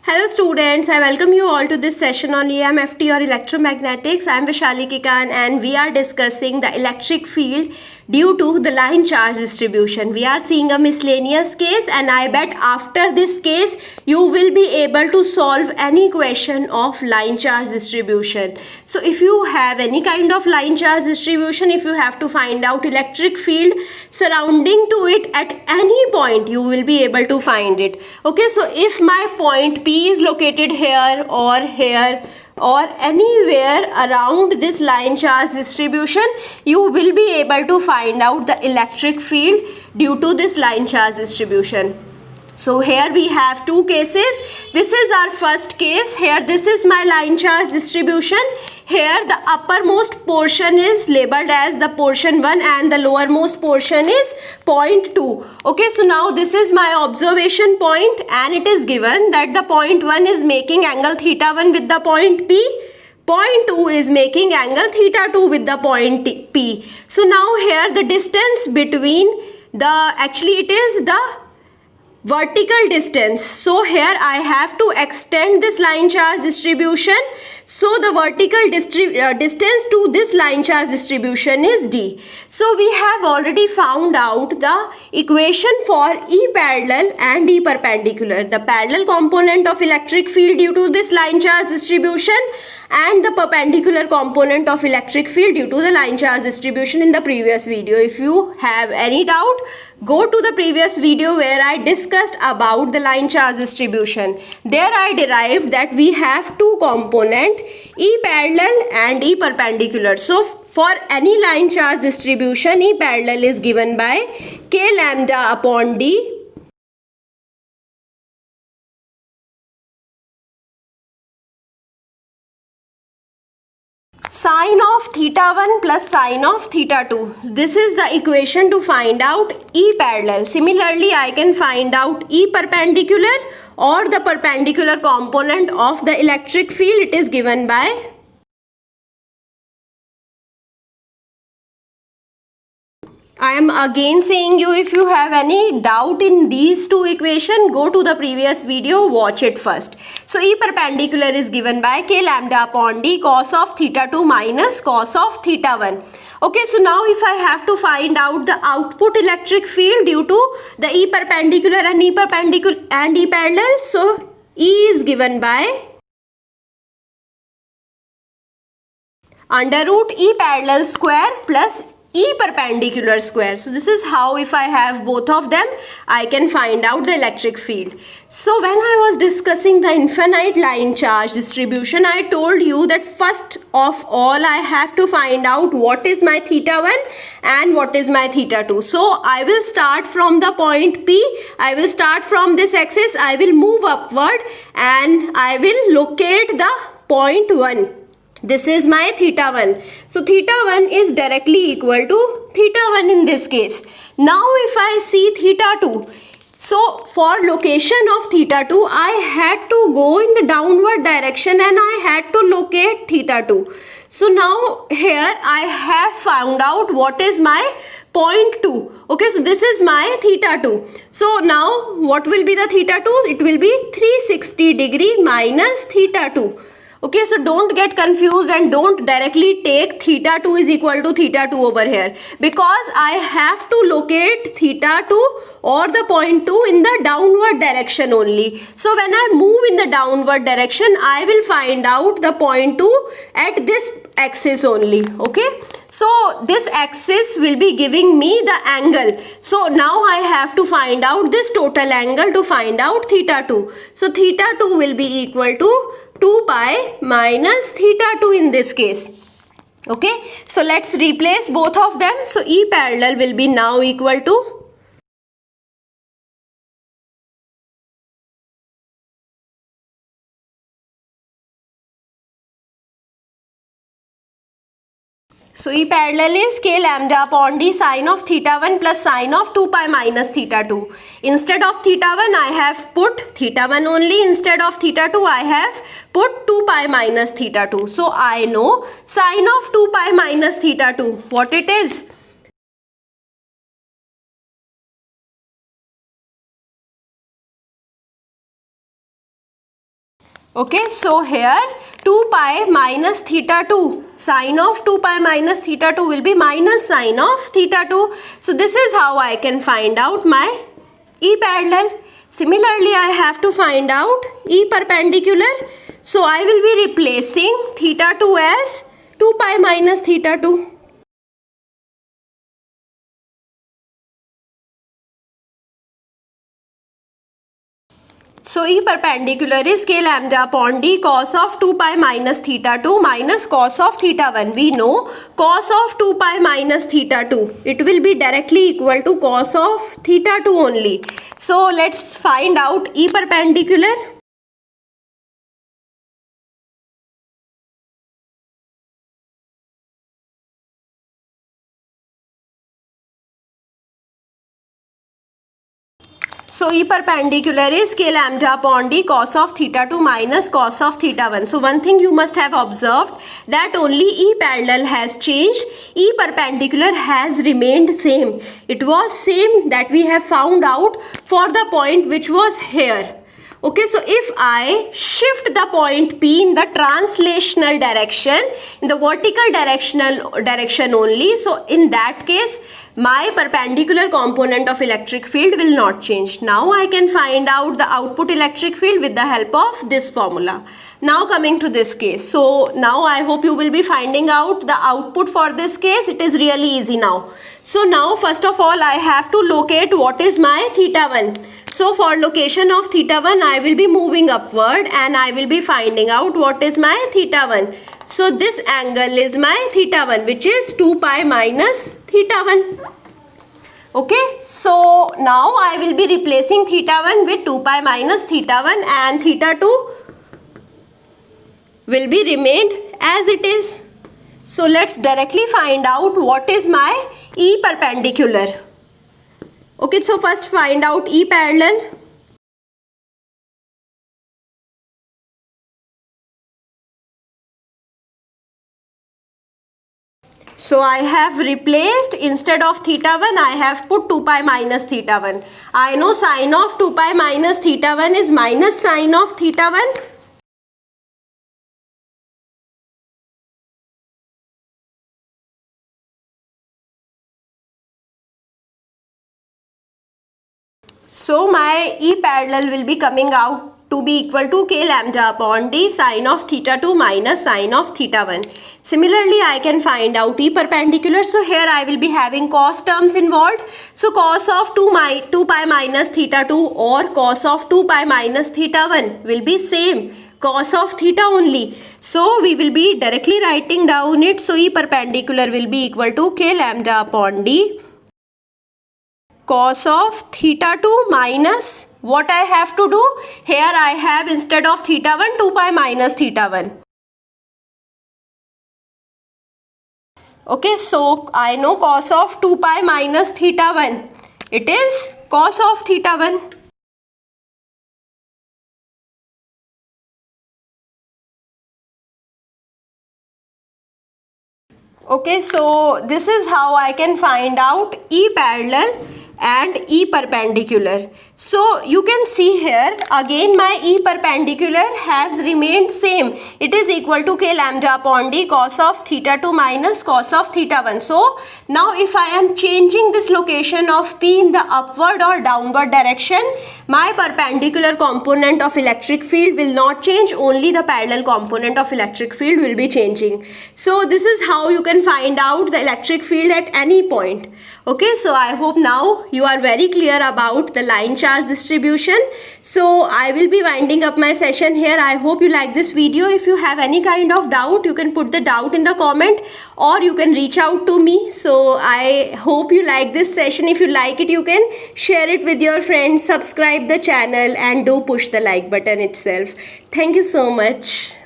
Hello students, I welcome you all to this session on EMFT or electromagnetics. I am Vishali Kikan and we are discussing the electric field due to the line charge distribution. We are seeing a miscellaneous case and I bet after this case you will be able to solve any question of line charge distribution. So if you have any kind of line charge distribution, if you have to find out electric field surrounding to it at any point, you will be able to find it. Okay, so if my point P is located here or anywhere around this line charge distribution, you will be able to find out the electric field due to this line charge distribution. So here we have two cases. This is our first case. Here this is my line charge distribution. Here the uppermost portion is labeled as the portion 1 and the lowermost portion is point 2. Okay, so now this is my observation point and it is given that the point 1 is making angle theta 1 with the point P. Point 2 is making angle theta 2 with the point P. So now here the distance between it is the vertical distance. So here I have to extend this line charge distribution. So the vertical distance to this line charge distribution is D. So we have already found out the equation for E parallel and E perpendicular. The parallel component of electric field due to this line charge distribution and the perpendicular component of electric field due to the line charge distribution in the previous video. If you have any doubt, go to the previous video where I discussed about the line charge distribution. There I derived that we have two components, E parallel and E perpendicular. So for any line charge distribution, E parallel is given by K lambda upon D. Sine of theta 1 plus sine of theta 2. This is the equation to find out E parallel. Similarly, I can find out E perpendicular or the perpendicular component of the electric field. It is given by I am again saying you, if you have any doubt in these two equations, go to the previous video, watch it first. So E perpendicular is given by K lambda upon D cos of theta 2 minus cos of theta 1. Okay, so now if I have to find out the output electric field due to the E perpendicular and E parallel, so E is given by under root E parallel square plus E perpendicular square. So this is how, if I have both of them, I can find out the electric field. So when I was discussing the infinite line charge distribution, I told you that first of all I have to find out what is my theta 1 and what is my theta 2. So I will start from the point P. I will start from this axis. I will move upward and I will locate the point 1. This is my theta 1. So theta 1 is directly equal to theta 1 in this case. Now if I see theta 2, so for location of theta 2, I had to go in the downward direction and I had to locate theta 2. So now here I have found out what is my point 2. Okay, so this is my theta 2. So now what will be the theta 2? It will be 360 degree minus theta 2. Okay, so don't get confused and don't directly take theta 2 is equal to theta 2 over here, because I have to locate theta 2 or the point 2 in the downward direction only. So when I move in the downward direction, I will find out the point 2 at this axis only. Okay, so this axis will be giving me the angle. So now I have to find out this total angle to find out theta 2. So theta 2 will be equal to 2 pi minus theta 2 in this case. Okay, so let's replace both of them. So E parallel will be now equal to E parallel is K lambda upon D sine of theta 1 plus sine of 2 pi minus theta 2. Instead of theta 1, I have put theta 1 only. Instead of theta 2, I have put 2 pi minus theta 2. So I know sine of 2 pi minus theta 2, what it is? Okay, so here 2 pi minus theta 2, sine of 2 pi minus theta 2 will be minus sine of theta 2. So this is how I can find out my E parallel. Similarly, I have to find out E perpendicular. So I will be replacing theta 2 as 2 pi minus theta 2. So E perpendicular is k lambda upon d cos of 2 pi minus theta 2 minus cos of theta 1. We know cos of 2 pi minus theta 2. It will be directly equal to cos of theta 2 only. So let's find out E perpendicular. So E perpendicular is k lambda upon d cos of theta 2 minus cos of theta 1. So one thing you must have observed that only E parallel has changed. E perpendicular has remained same. It was same that we have found out for the point which was here. Okay, so if I shift the point P in the translational direction, in the vertical direction only, so in that case, my perpendicular component of electric field will not change. Now I can find out the output electric field with the help of this formula. Now coming to this case. So now I hope you will be finding out the output for this case. It is really easy now. So now first of all, I have to locate what is my theta 1. So for location of theta 1, I will be moving upward and I will be finding out what is my theta 1. So this angle is my theta 1, which is 2 pi minus theta 1. Okay, so now I will be replacing theta 1 with 2 pi minus theta 1 and theta 2 will be remained as it is. So let's directly find out what is my E perpendicular. Okay, so first find out E parallel. So I have replaced, instead of theta 1, I have put 2 pi minus theta 1. I know sine of 2 pi minus theta 1 is minus sine of theta 1. So my E parallel will be coming out to be equal to k lambda upon d sine of theta 2 minus sine of theta 1. Similarly, I can find out E perpendicular. So here I will be having cos terms involved. So cos of 2 pi minus theta 2 or cos of 2 pi minus theta 1 will be same. Cos of theta only. So we will be directly writing down it. So E perpendicular will be equal to k lambda upon d cos of theta 2 minus what I have to do here, I have instead of theta 1 2 pi minus theta 1. Okay, so I know cos of 2 pi minus theta 1. It is cos of theta 1. Okay, so this is how I can find out E parallel and E perpendicular. So you can see here again my E perpendicular has remained same. It is equal to k lambda upon d cos of theta 2 minus cos of theta 1. So now if I am changing this location of P in the upward or downward direction, my perpendicular component of electric field will not change, only the parallel component of electric field will be changing. So this is how you can find out the electric field at any point. Okay, so I hope now you are very clear about the line charge distribution. So I will be winding up my session here. I hope you like this video. If you have any kind of doubt, you can put the doubt in the comment or you can reach out to me. So I hope you like this session. If you like it, you can share it with your friends, subscribe the channel and do push the like button itself. Thank you so much.